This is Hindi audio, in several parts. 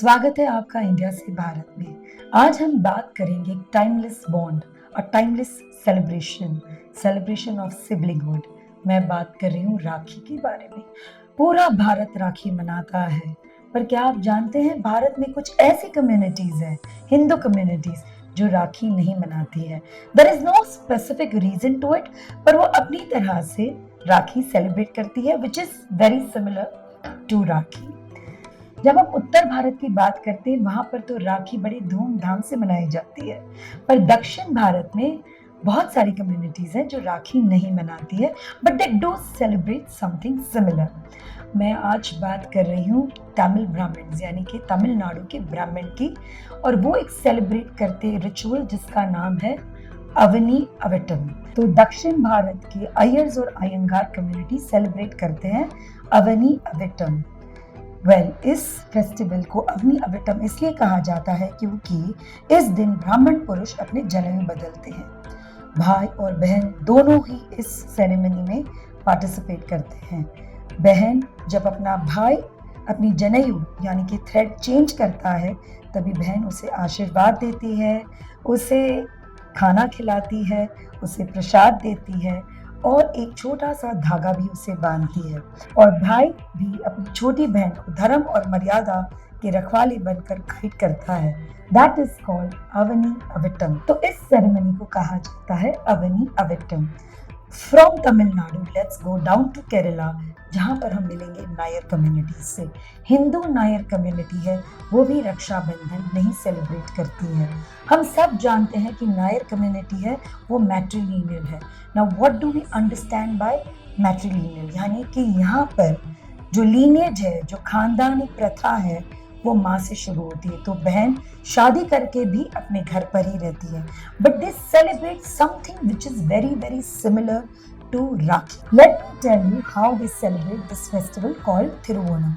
स्वागत है आपका इंडिया से भारत में। आज हम बात करेंगे टाइमलेस बॉन्ड और टाइमलेस सेलिब्रेशन ऑफ सिबलिंगहुड। मैं बात कर रही हूँ राखी के बारे में। पूरा भारत राखी मनाता है, पर क्या आप जानते हैं भारत में कुछ ऐसी कम्युनिटीज हैं, हिंदू कम्युनिटीज, जो राखी नहीं मनाती है। There is no specific reason to it, पर वो अपनी तरह से राखी सेलिब्रेट करती है, which is very similar to Rakhi. जब हम उत्तर भारत की बात करते हैं, वहां पर तो राखी बड़ी धूमधाम से मनाई जाती है, पर दक्षिण भारत में बहुत सारी कम्युनिटीज हैं जो राखी नहीं मनाती है, but they do celebrate something similar. मैं आज बात कर रही हूँ तमिल ब्राह्मण्स यानी कि तमिलनाडु के ब्राह्मण की, और वो एक सेलिब्रेट करते रिचुअल जिसका नाम है अवनी अविटम। तो दक्षिण भारत के अयर्स और अयंगार कम्युनिटी सेलिब्रेट करते हैं अवनी अविटम। इस फेस्टिवल को अवनी अविटम इसलिए कहा जाता है क्योंकि इस दिन ब्राह्मण पुरुष अपने जनेऊ बदलते हैं। भाई और बहन दोनों ही इस सेरेमनी में पार्टिसिपेट करते हैं। बहन जब अपना भाई अपनी जनेऊ यानी कि थ्रेड चेंज करता है, तभी बहन उसे आशीर्वाद देती है, उसे खाना खिलाती है, उसे प्रसाद देती है और एक छोटा सा धागा भी उसे बांधती है। और भाई भी अपनी छोटी बहन को धर्म और मर्यादा के रखवाले बनकर गाइड करता है। That is called Avani Avittam. तो इस सेरेमनी को कहा जाता है Avani Avittam. From Tamil Nadu let's go down to Kerala, जहाँ पर हम मिलेंगे नायर कम्युनिटी से। हिंदू नायर कम्युनिटी है, वो भी रक्षाबंधन नहीं सेलिब्रेट करती है। हम सब जानते हैं कि नायर कम्युनिटी है वो मैट्रिलिनियल है। Now what do we understand by matrilineal, यानी कि यहाँ पर जो लीनियज है, जो खानदानी प्रथा है, वो माँ से शुरू होती है। तो बहन शादी करके भी अपने घर पर ही रहती है, but they celebrate something which is very very similar to Rakhi. Let me tell you how they celebrate this festival called Thiruvonam.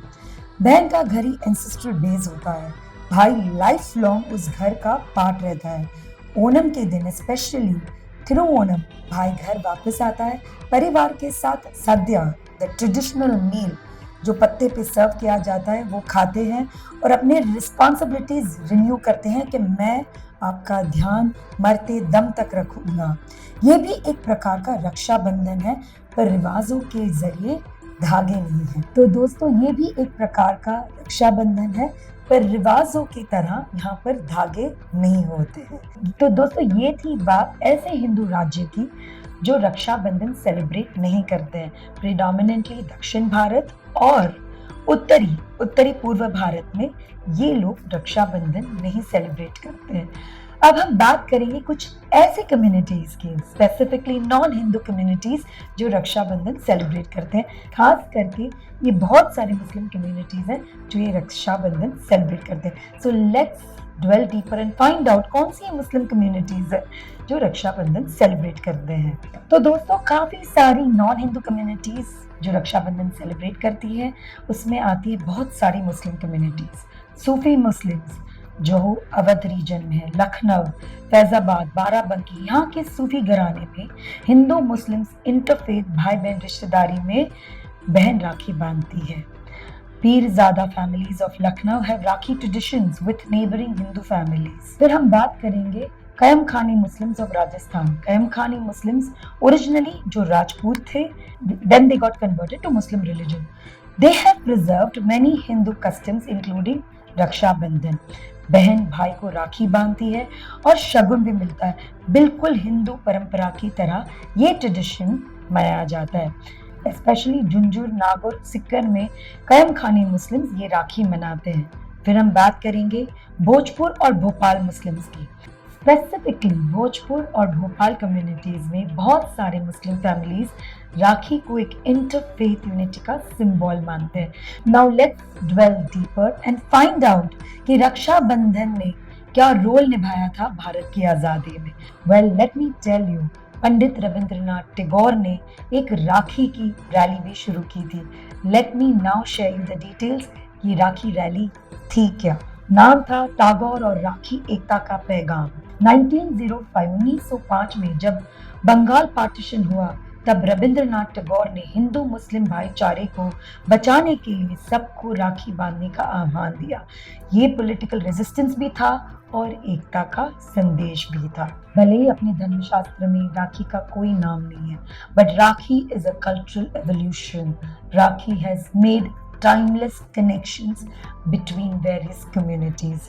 बहन का घर ही ancestral base होता है। भाई लाइफ लॉन्ग उस घर का पार्ट रहता है। ओणम के दिन स्पेशली थिरुवोनम भाई घर वापस आता है परिवार के साथ। सद्या द ट्रेडिशनल मील जो पत्ते पे सर्व किया जाता है वो खाते हैं और अपने रिस्पॉन्सिबिलिटीज रिन्यू करते हैं कि मैं आपका ध्यान मरते दम तक रखूंगा। ये भी एक प्रकार का रक्षाबंधन है, पर रिवाजों के जरिए धागे नहीं है। तो दोस्तों ये भी एक प्रकार का रक्षाबंधन है, पर रिवाजों की तरह यहाँ पर धागे नहीं होते हैं। तो दोस्तों ये थी बात ऐसे हिंदू राज्य की जो रक्षाबंधन सेलिब्रेट नहीं करते हैं। प्रिडोमिनेंटली दक्षिण भारत और उत्तरी पूर्व भारत में ये लोग रक्षाबंधन नहीं सेलिब्रेट करते हैं। अब हम बात करेंगे कुछ ऐसे कम्युनिटीज की, स्पेसिफिकली नॉन हिंदू कम्युनिटीज जो रक्षाबंधन सेलिब्रेट करते हैं। खास करके ये बहुत सारे मुस्लिम कम्युनिटीज हैं जो ये रक्षाबंधन सेलिब्रेट करते हैं। So let's dwell deeper and find out कौन सी मुस्लिम कम्युनिटीज है जो रक्षाबंधन सेलिब्रेट करते हैं। तो दोस्तों काफी सारी नॉन हिंदू कम्युनिटीज जो रक्षाबंधन सेलिब्रेट करती है, उसमें आती है बहुत सारी मुस्लिम कम्युनिटीज। सूफी मुस्लिम्स जो अवध रीजन में है, लखनऊ, फैजाबाद, बाराबंकी, यहाँ के सूफी घराने में हिंदू मुस्लिम्स इंटरफेथ भाई बहन रिश्तेदारी में बहन राखी बांधती है। Pirzada families of Lucknow have rakhi traditions with neighbouring Hindu families. फिर हम बात करेंगे कयम खानी मुस्लिम्स ऑफ राजस्थान। कयम खानी मुस्लिम्स ओरिजिनली जो राजपूत थे, then they got converted to Muslim religion. They have preserved many Hindu customs including Rakshabandhan. बहन भाई को राखी बांधती है और शगुन भी मिलता है। बिल्कुल हिंदू परंपरा की तरह ये ट्रेडिशन मनाया जाता है। स्पेशली झुंझुनू, नागौर, सिक्कर में कयम खानी मुस्लिम्स ये राखी मनाते हैं। फिर हम बात करेंगे भोजपुर और भोपाल मुस्लिम्स की। स्पेसिफिकली भोजपुर और भोपाल कम्युनिटीज में बहुत सारे मुस्लिम फैमिलीज राखी को एक इंटरफेथ यूनिटी का सिंबल मानते हैं। Now let's dwell deeper and find out कि रक्षाबंधन ने क्या रोल निभाया था भारत की आजादी में। लेट मी टेल यू, पंडित रविंद्रनाथ टैगोर ने एक राखी की रैली भी शुरू की थी। Let me now share you the details कि राखी रैली थी क्या। नाम था टैगोर और राखी एकता का पैगाम। 1905 में जब बंगाल पार्टीशन हुआ, तब रविंद्रनाथ टैगोर ने हिंदू मुस्लिम भाईचारे को बचाने के लिए सबको राखी बांधने का आह्वान दिया। ये पॉलिटिकल रेजिस्टेंस भी था और एकता का संदेश भी था। भले ही अपने धर्मशास्त्र में राखी का कोई नाम नहीं है, but rakhi is a cultural evolution. Rakhi has made timeless connections between various communities.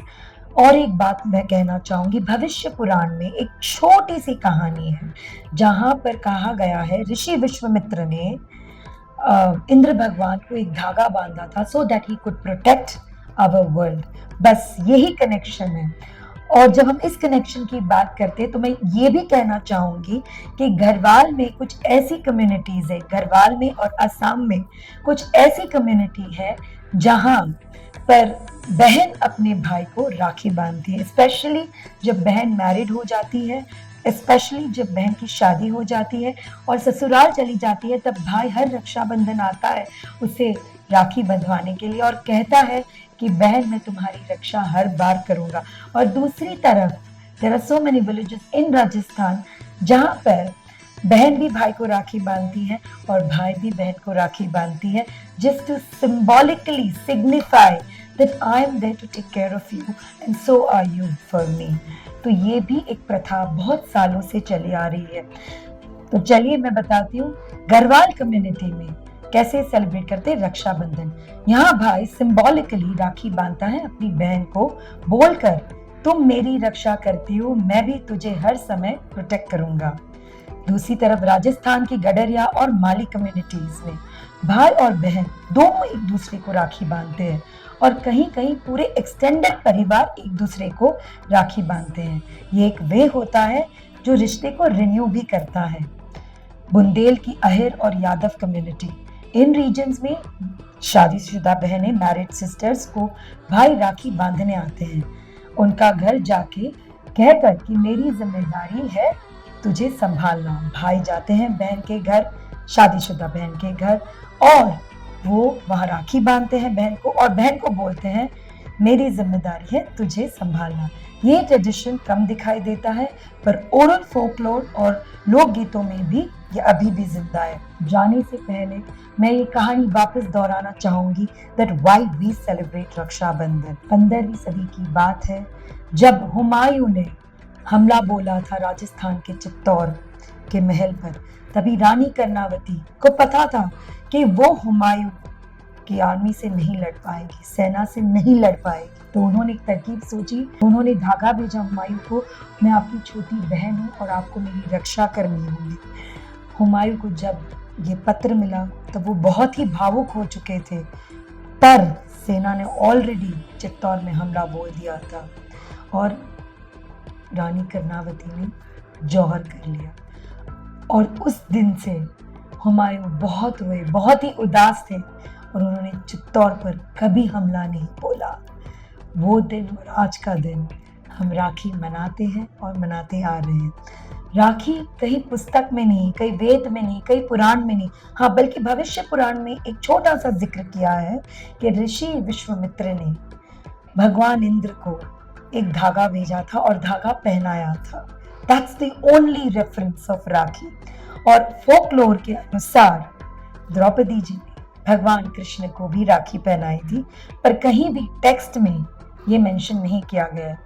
और एक बात मैं कहना चाहूंगी, भविष्य पुराण में एक छोटी सी कहानी है जहां पर कहा गया है ऋषि विश्वामित्र ने इंद्र भगवान को एक धागा बांधा था so that he could protect our world. बस यही कनेक्शन है। और जब हम इस कनेक्शन की बात करते हैं तो मैं ये भी कहना चाहूंगी कि गढ़वाल में कुछ ऐसी कम्युनिटीज है, गढ़वाल में और असम में कुछ ऐसी कम्युनिटी है जहां पर बहन अपने भाई को राखी बांधती है, स्पेशली जब बहन मैरिड हो जाती है, स्पेशली जब बहन की शादी हो जाती है और ससुराल चली जाती है, तब भाई हर रक्षाबंधन आता है उसे राखी बंधवाने के लिए और कहता है कि बहन मैं तुम्हारी रक्षा हर बार करूंगा। और दूसरी तरफ there are so many villages in Rajasthan जहां पर बहन भी भाई को राखी बांधती है और भाई भी बहन को राखी बांधती है, just to symbolically signify that I am there to take care of you and so are you for me. तो ये भी एक प्रथा बहुत सालों से चली आ रही है। तो चलिए मैं बताती हूँ गढ़वाल कम्युनिटी में कैसे सेलिब्रेट करते हैं रक्षाबंधन। यहाँ भाई सिंबॉलिकली राखी बांधता है अपनी बहन को, बोलकर तुम मेरी रक्षा करती हो, मैं भी तुझे हर समय प्रोटेक्ट करूंगा। दूसरी तरफ राजस्थान की गडरिया और माली कम्युनिटीज में भाई और बहन दोनों एक दूसरे को राखी बांधते हैं और कहीं कहीं पूरे एक्सटेंडेड परिवार एक दूसरे को राखी बांधते हैं। ये एक वे होता है जो रिश्ते को रिन्यू भी करता है। बुंदेल की अहिर और यादव कम्युनिटी, इन रीजन्स में शादीशुदा बहनें मैरिड सिस्टर्स को भाई राखी बांधने आते हैं, उनका घर जाके कहकर कि मेरी जिम्मेदारी है तुझे संभालना। भाई जाते हैं बहन के घर, शादीशुदा बहन के घर, और वो वहां राखी बांधते हैं बहन को और बहन को बोलते हैं मेरी जिम्मेदारी है तुझे संभालना। ये ट्रेडिशन कम दिखाई देता है पर ओरल फोकलोर और लोकगीतों में भी ये अभी भी जिंदा है। जाने से पहले मैं ये कहानी वापस दोहराना चाहूंगी that why we celebrate Raksha Bandhan. 15वीं सदी की बात है जब हुमायूं ने हमला बोला था राजस्थान के चित्तौड़ के महल पर। तभी रानी कर्णावती को पता था कि वो हुमायूं की आर्मी से नहीं लड़ पाएगी, सेना से नहीं लड़ पाएगी। तो उन्होंने एक तरकीब सोची, उन्होंने धागा भेजा हुमायूं को, मैं आपकी छोटी बहन हूँ और आपको मेरी रक्षा करनी होगी। हुमायूं को जब ये पत्र मिला तो वो बहुत ही भावुक हो चुके थे, पर सेना ने ऑलरेडी चित्तौड़ में हमला बोल दिया था और रानी कर्णावती ने जौहर कर लिया। और उस दिन से हुमायूं बहुत रोए, बहुत ही उदास थे और उन्होंने चित्तौड़ पर कभी हमला नहीं बोला। वो दिन और आज का दिन हम राखी मनाते हैं और मनाते आ रहे हैं। राखी कहीं पुस्तक में नहीं, कहीं वेद में नहीं, कहीं पुराण में नहीं, हाँ बल्कि भविष्य पुराण में एक छोटा सा जिक्र किया है कि ऋषि विश्वामित्र ने भगवान इंद्र को एक धागा भेजा था और धागा पहनाया था। That's the only reference of Rakhi. और फोकलोर के अनुसार द्रौपदी जी ने भगवान कृष्ण को भी राखी पहनाई थी, पर कहीं भी टेक्स्ट में ये मेंशन नहीं किया गया।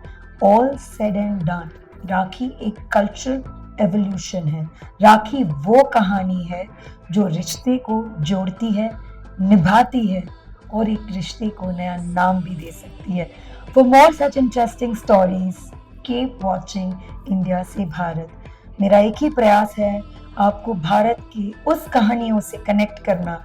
ऑल सेड एंड डन, राखी एक कल्चरल एवोल्यूशन है। राखी वो कहानी है जो रिश्ते को जोड़ती है, निभाती है और एक रिश्ते को नया नाम भी दे सकती है। For more such interesting stories, keep watching India से भारत। मेरा एक ही प्रयास है आपको भारत की उस कहानियों से कनेक्ट करना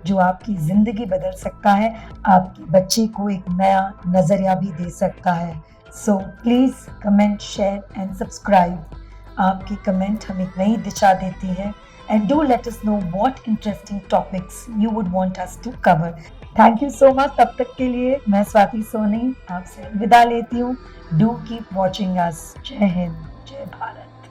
जो आपकी जिंदगी बदल सकता है, आपके बच्चे को एक नया नजरिया भी दे सकता है। So please comment, share and subscribe. आपकी कमेंट हमें नई दिशा देती है and do let us know what interesting topics you would want us to cover. Thank you so much। तब तक के लिए मैं स्वाति सोनी आपसे विदा लेती हूँ। Do keep watching us। जय हिंद, जय भारत।